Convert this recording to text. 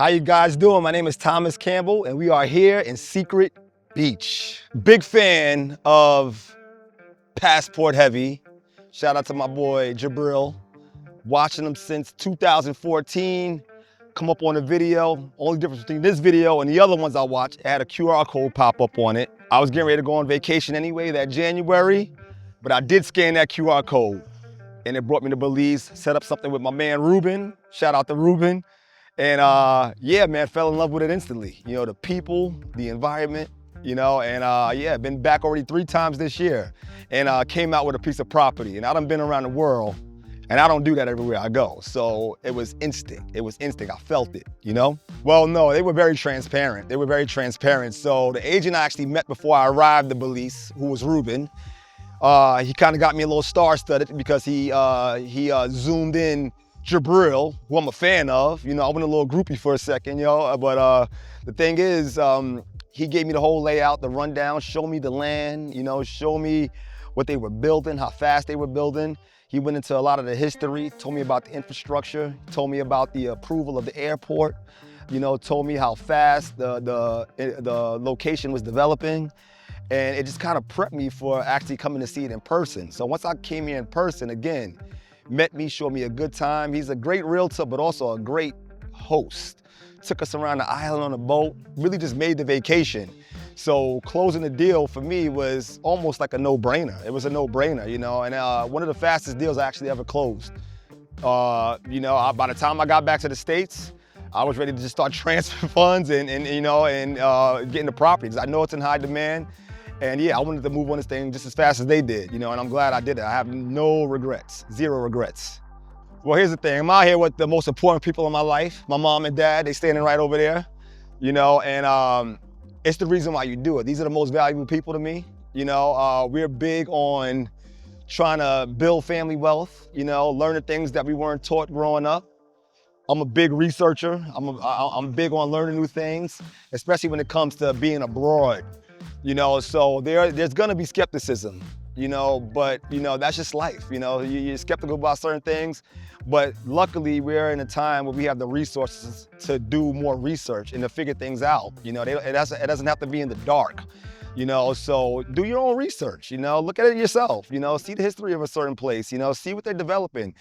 How you guys doing? My name is Thomas Campbell and we are here in Secret Beach. Big fan of Passport Heavy. Shout out to my boy Jubril. Watching him since 2014. Come up on a video. Only difference between this video and the other ones I watched, it had a QR code pop up on it. I was getting ready to go on vacation anyway that January, but I did scan that QR code and it brought me to Belize, set up something with my man Ruben. Shout out to Ruben. And yeah, man, fell in love with it instantly. You know, the people, the environment, you know, and yeah, been back already 3 times this year and came out with a piece of property. And I done been around the world and I don't do that everywhere I go. So it was instinct. It was instinct. I felt it, you know? Well, no, they were very transparent. They were very transparent. So the agent I actually met before I arrived to Belize, who was Ruben, he kind of got me a little star-studded because he zoomed in Jubril, who I'm a fan of. You know, I went a little groupie for a second, yo. But the thing is, he gave me the whole layout, the rundown, show me the land, you know, show me what they were building, how fast they were building. He went into a lot of the history, told me about the infrastructure, told me about the approval of the airport, you know, told me how fast the location was developing. And it just kind of prepped me for actually coming to see it in person. So once I came here in person, again, met me, showed me a good time. He's a great realtor, but also a great host. Took us around the island on a boat, really just made the vacation. So closing the deal for me was almost like a no-brainer. It was a no-brainer, you know, and one of the fastest deals I actually ever closed. You know, by the time I got back to the States, I was ready to just start transferring funds and you know, and getting the properties. I know it's in high demand. And yeah, I wanted to move on this thing just as fast as they did, you know, and I'm glad I did it. I have no regrets, 0 regrets. Well, here's the thing. I'm out here with the most important people in my life. My mom and dad, they standing right over there, you know, and it's the reason why you do it. These are the most valuable people to me. You know, we're big on trying to build family wealth, you know, learn the things that we weren't taught growing up. I'm a big researcher. I'm big on learning new things, especially when it comes to being abroad. You know, so there's gonna be skepticism, you know, but, you know, that's just life, you know, you're skeptical about certain things, but luckily we're in a time where we have the resources to do more research and to figure things out. You know, it doesn't have to be in the dark, you know, so do your own research, you know, look at it yourself, you know, see the history of a certain place, you know, see what they're developing.